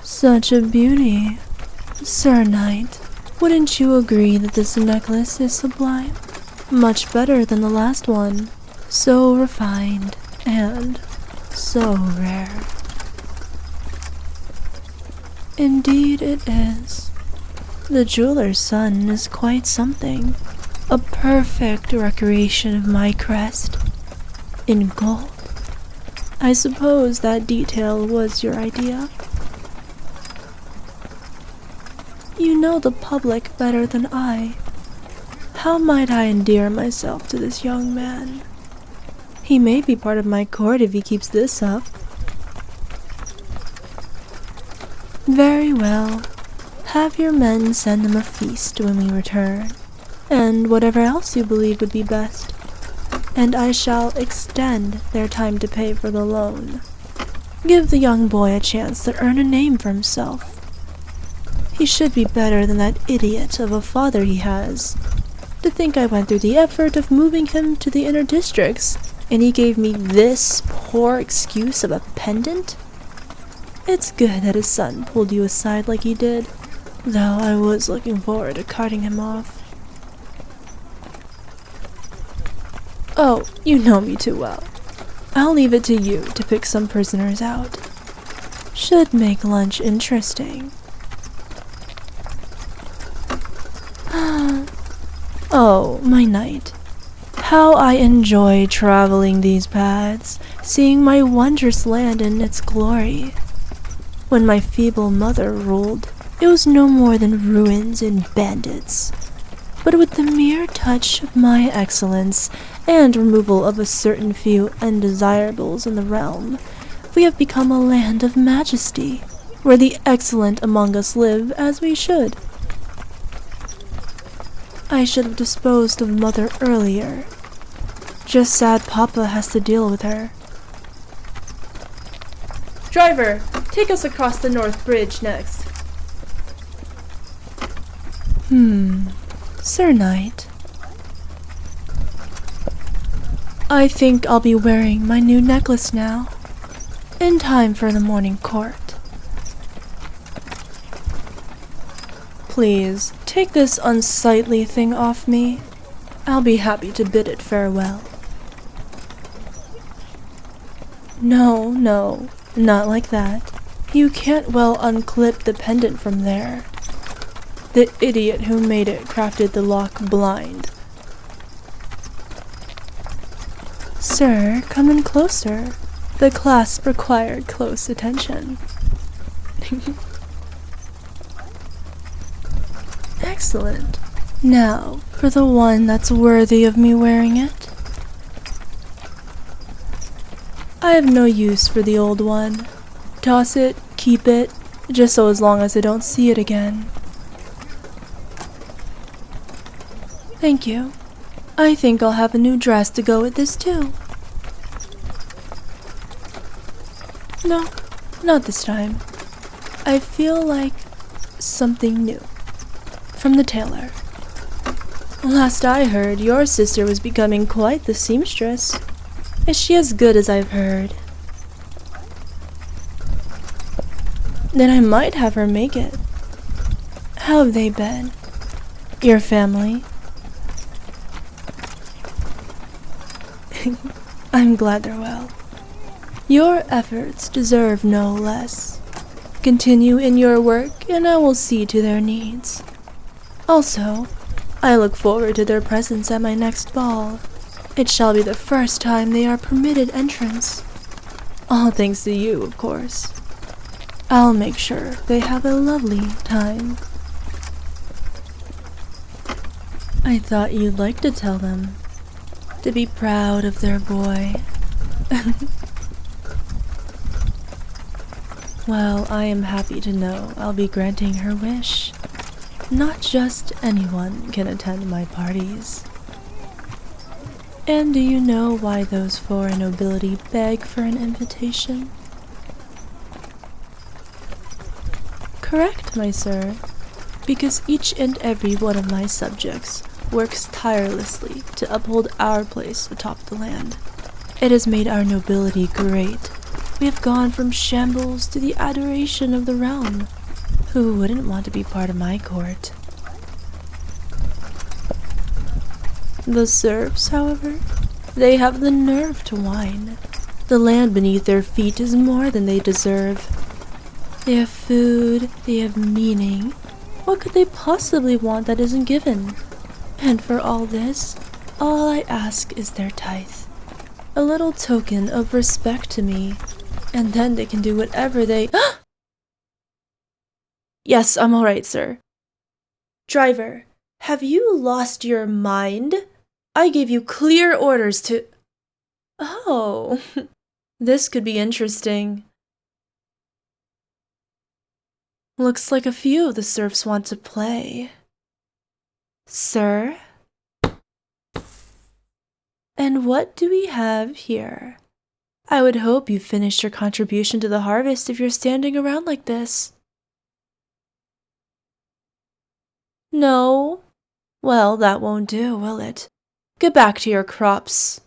Such a beauty. Sir Knight, wouldn't you agree that this necklace is sublime? Much better than the last one. So refined and so rare. Indeed it is. The jeweler's son is quite something. A perfect recreation of my crest. In gold. I suppose that detail was your idea. You know the public better than I. How might I endear myself to this young man? He may be part of my court if he keeps this up. Very well. Have your men send him a feast when we return, and whatever else you believe would be best. And I shall extend their time to pay for the loan. Give the young boy a chance to earn a name for himself. He should be better than that idiot of a father he has. To think I went through the effort of moving him to the inner districts, and he gave me this poor excuse of a pendant? It's good that his son pulled you aside like he did, though I was looking forward to carting him off. Oh, you know me too well. I'll leave it to you to pick some prisoners out. Should make lunch interesting. Oh, my knight. How I enjoy traveling these paths, seeing my wondrous land in its glory. When my feeble mother ruled, it was no more than ruins and bandits. But with the mere touch of my excellence and removal of a certain few undesirables in the realm, we have become a land of majesty, where the excellent among us live as we should. I should have disposed of Mother earlier. Just sad Papa has to deal with her. Driver, take us across the North Bridge next. Sir Knight. I think I'll be wearing my new necklace now, in time for the morning court. Please, take this unsightly thing off me. I'll be happy to bid it farewell. No, not like that. You can't well unclip the pendant from there. The idiot who made it crafted the lock blind. Sir, come in closer. The clasp required close attention. Excellent. Now, for the one that's worthy of me wearing it. I have no use for the old one. Toss it, keep it, just so as long as I don't see it again. Thank you. I think I'll have a new dress to go with this too. No, not this time. I feel like something new. From the tailor. Last I heard, your sister was becoming quite the seamstress. Is she as good as I've heard? Then I might have her make it. How have they been? Your family? I'm glad they're well. Your efforts deserve no less. Continue in your work, and I will see to their needs. Also, I look forward to their presence at my next ball. It shall be the first time they are permitted entrance. All thanks to you, of course. I'll make sure they have a lovely time. I thought you'd like to tell them. To be proud of their boy. Well, I am happy to know I'll be granting her wish. Not just anyone can attend my parties. And do you know why those foreign nobility beg for an invitation? Correct, my sir, because each and every one of my subjects works tirelessly to uphold our place atop the land. It has made our nobility great, We have gone from shambles to the adoration of the realm. Who wouldn't want to be part of my court? The serfs, however, they have the nerve to whine. The land beneath their feet is more than they deserve. They have food, they have meaning. What could they possibly want that isn't given? And for all this, all I ask is their tithe. A little token of respect to me, and then they can do whatever they— Yes, I'm alright, sir. Driver, have you lost your mind? I gave you clear orders to— Oh, this could be interesting. Looks like a few of the serfs want to play. Sir? And what do we have here? I would hope you've finished your contribution to the harvest if you're standing around like this. No? Well, that won't do, will it? Get back to your crops.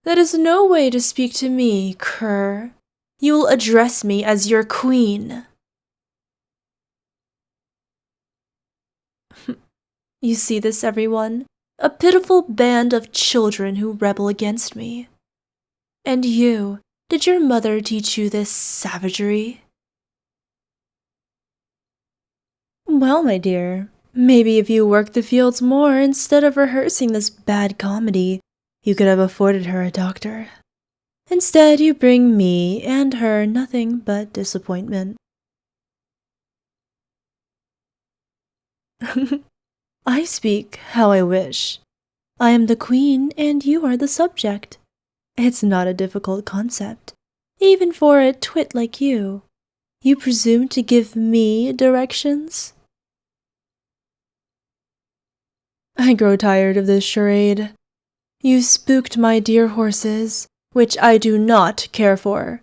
That is no way to speak to me, cur. You'll address me as your queen. You see this, everyone? A pitiful band of children who rebel against me. And you, did your mother teach you this savagery? Well, my dear, maybe if you worked the fields more instead of rehearsing this bad comedy, you could have afforded her a doctor. Instead, you bring me and her nothing but disappointment. I speak how I wish. I am the queen and you are the subject. It's not a difficult concept, even for a twit like you. You presume to give me directions? I grow tired of this charade. You spooked my dear horses, which I do not care for.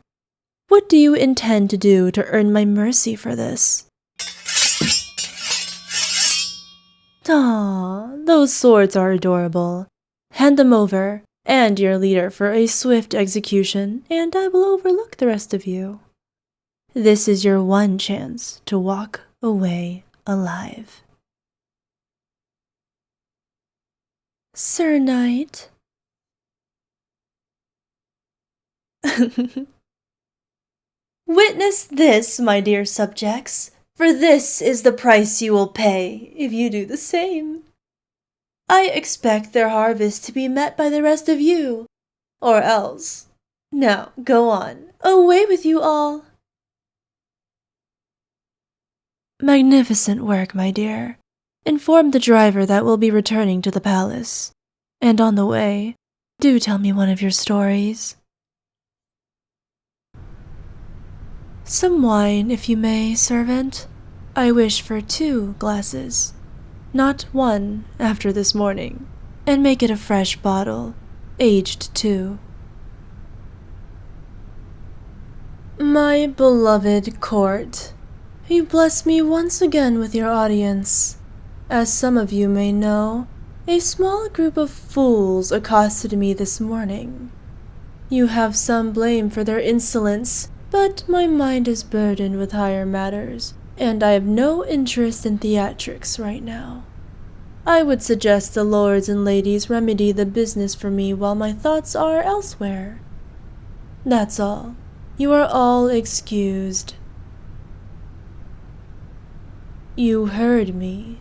What do you intend to do to earn my mercy for this? Ah, those swords are adorable. Hand them over, and your leader for a swift execution, and I will overlook the rest of you. This is your one chance to walk away alive. Sir Knight. Witness this, my dear subjects, for this is the price you will pay if you do the same. I expect their harvest to be met by the rest of you, or else. Now, go on, away with you all. Magnificent work, my dear. Inform the driver that we'll be returning to the palace. And on the way, do tell me one of your stories. Some wine, if you may, servant. I wish for 2 glasses. Not 1 after this morning. And make it a fresh bottle, aged too. My beloved court, you bless me once again with your audience. As some of you may know, a small group of fools accosted me this morning. You have some blame for their insolence, but my mind is burdened with higher matters, and I have no interest in theatrics right now. I would suggest the lords and ladies remedy the business for me while my thoughts are elsewhere. That's all. You are all excused. You heard me.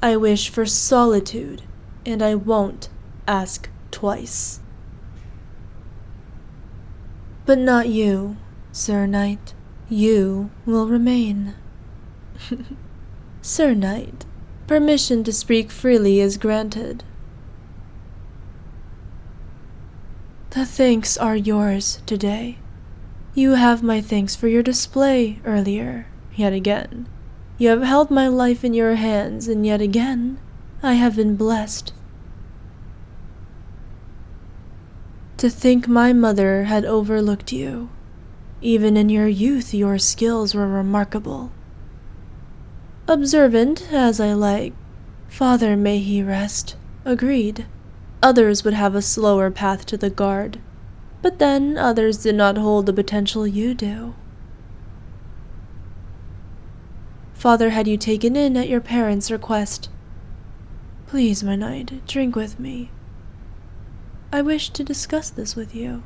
I wish for solitude, and I won't ask twice. But not you, Sir Knight. You will remain. Sir Knight, permission to speak freely is granted. The thanks are yours today. You have my thanks for your display earlier, yet again. You have held my life in your hands, and yet again, I have been blessed. To think my mother had overlooked you. Even in your youth, your skills were remarkable. Observant, as I like. Father, may he rest. Agreed. Others would have a slower path to the guard, but then others did not hold the potential you do. Father had you taken in at your parents' request. Please, my knight, drink with me. I wish to discuss this with you.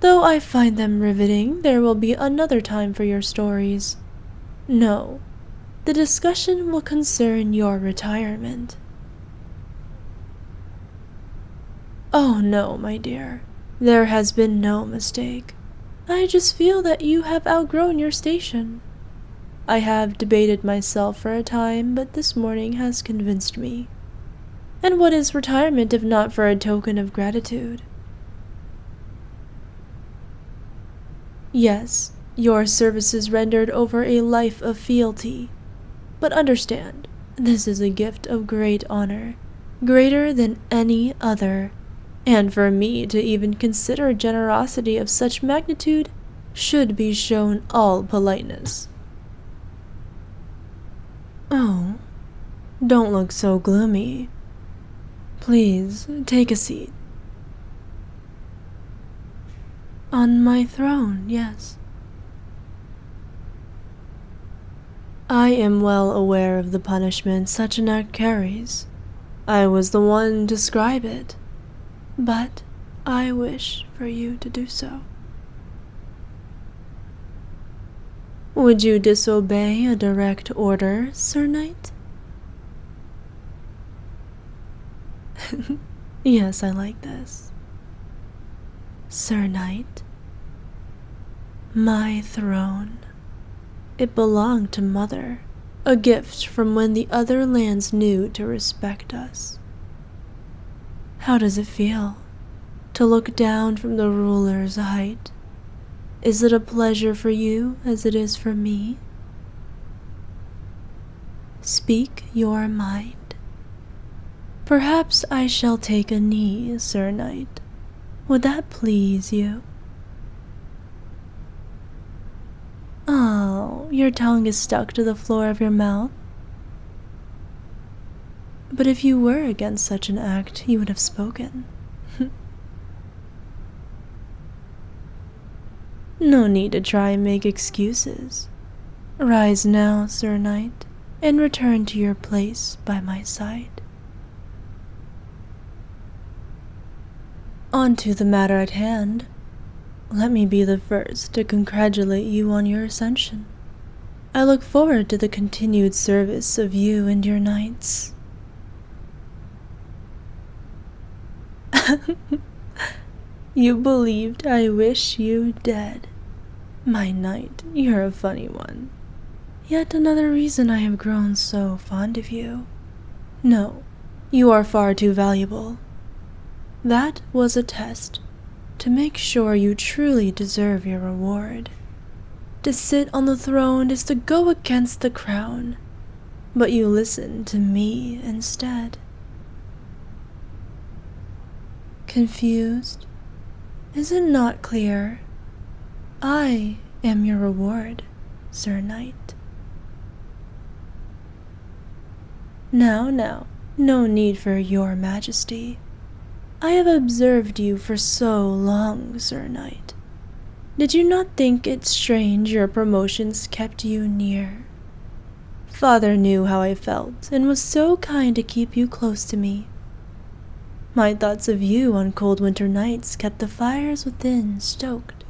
Though I find them riveting, there will be another time for your stories. No, the discussion will concern your retirement. Oh no, my dear, there has been no mistake. I just feel that you have outgrown your station. I have debated myself for a time, but this morning has convinced me. And what is retirement if not for a token of gratitude? Yes, your services rendered over a life of fealty. But understand, this is a gift of great honor, greater than any other. And for me to even consider generosity of such magnitude should be shown all politeness. Oh, don't look so gloomy. Please, take a seat. On my throne, yes. I am well aware of the punishment such an act carries. I was the one to scribe it, but I wish for you to do so. Would you disobey a direct order, Sir Knight? Yes, I like this. Sir Knight, my throne. It belonged to Mother, a gift from when the other lands knew to respect us. How does it feel to look down from the ruler's height? Is it a pleasure for you as it is for me? Speak your mind. Perhaps I shall take a knee, Sir Knight. Would that please you? Oh, your tongue is stuck to the floor of your mouth. But if you were against such an act, you would have spoken. No need to try and make excuses. Rise now, Sir Knight, and return to your place by my side. On to the matter at hand. Let me be the first to congratulate you on your ascension. I look forward to the continued service of you and your knights. You believed I wish you dead. My knight, you're a funny one. Yet another reason I have grown so fond of you. No, you are far too valuable. That was a test, to make sure you truly deserve your reward. To sit on the throne is to go against the crown, but you listened to me instead. Confused? Is it not clear? I am your reward, Sir Knight. Now, no need for your majesty. I have observed you for so long, Sir Knight. Did you not think it strange your promotions kept you near? Father knew how I felt and was so kind to keep you close to me. My thoughts of you on cold winter nights kept the fires within stoked,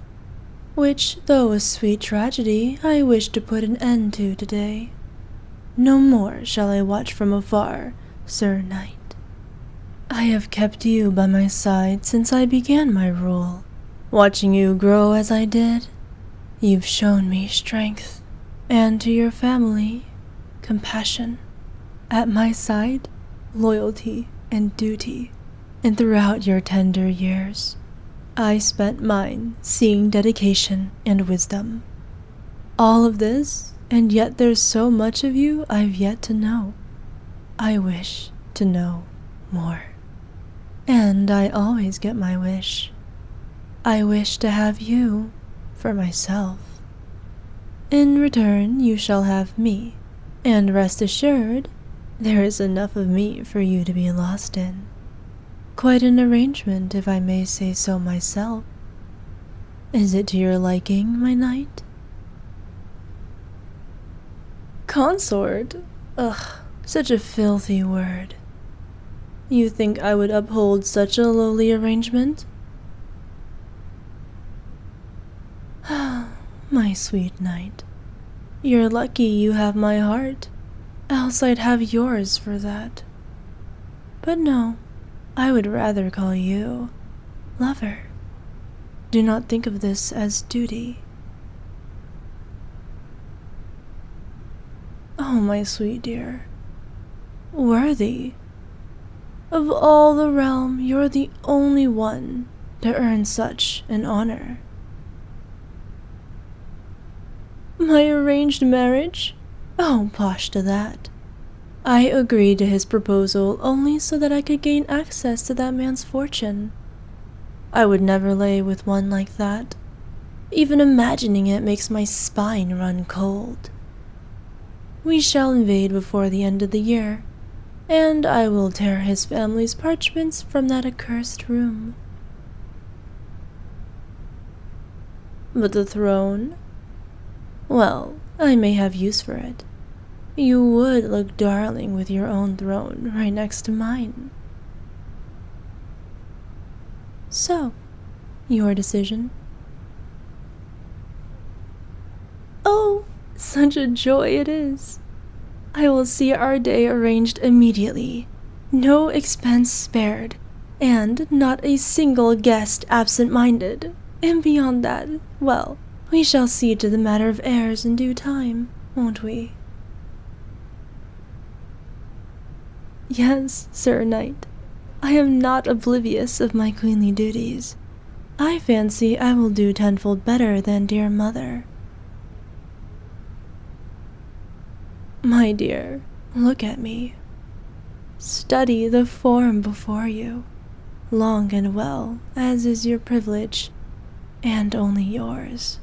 which, though a sweet tragedy, I wish to put an end to today. No more shall I watch from afar, Sir Knight. I have kept you by my side since I began my rule. Watching you grow as I did, you've shown me strength, and to your family, compassion. At my side, loyalty and duty. And throughout your tender years, I spent mine seeing dedication and wisdom. All of this, and yet there's so much of you I've yet to know. I wish to know more. And I always get my wish. I wish to have you for myself. In return, you shall have me, and rest assured, there is enough of me for you to be lost in. Quite an arrangement, if I may say so myself. Is it to your liking, my knight? Consort? Ugh, such a filthy word. You think I would uphold such a lowly arrangement? My sweet knight, you're lucky you have my heart, else I'd have yours for that. But no, I would rather call you lover. Do not think of this as duty. Oh, my sweet dear, worthy. Of all the realm, you're the only one to earn such an honor. My arranged marriage? Oh, posh to that. I agreed to his proposal only so that I could gain access to that man's fortune. I would never lay with one like that. Even imagining it makes my spine run cold. We shall invade before the end of the year, and I will tear his family's parchments from that accursed room. But the throne? Well, I may have use for it. You would look darling with your own throne right next to mine. So, your decision? Oh, such a joy it is. I will see our day arranged immediately. No expense spared, and not a single guest absent-minded. And beyond that, well, we shall see to the matter of heirs in due time, won't we? Yes, Sir Knight. I am not oblivious of my queenly duties. I fancy I will do tenfold better than dear mother. My dear, look at me. Study the form before you, long and well, as is your privilege, and only yours.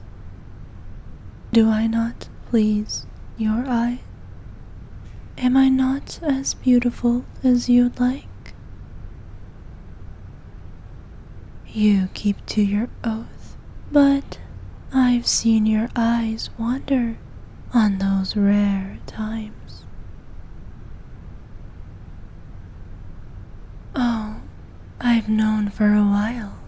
Do I not please your eye? Am I not as beautiful as you'd like? You keep to your oath, but I've seen your eyes wander on those rare times. Oh, I've known for a while.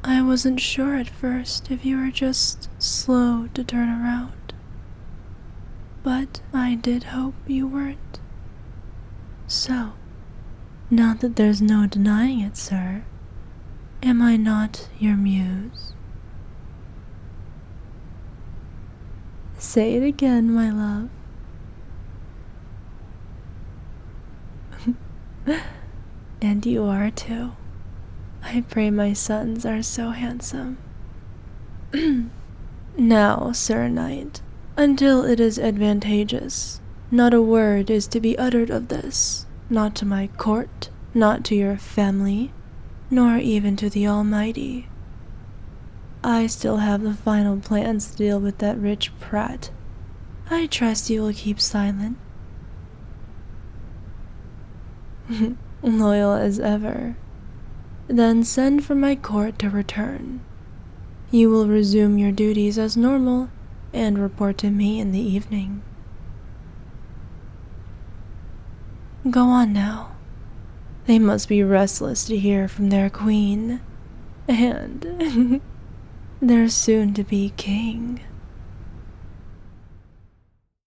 I wasn't sure at first if you were just slow to turn around, but I did hope you weren't. So, not that there's no denying it, sir. Am I not your muse? Say it again, my love. And you are too. I pray my sons are so handsome. Now, Sir Knight, until it is advantageous, not a word is to be uttered of this, not to my court, not to your family, nor even to the Almighty. I still have the final plans to deal with that rich prat. I trust you will keep silent. Loyal as ever. Then send for my court to return. You will resume your duties as normal and report to me in the evening. Go on now. They must be restless to hear from their queen, and their soon-to-be king.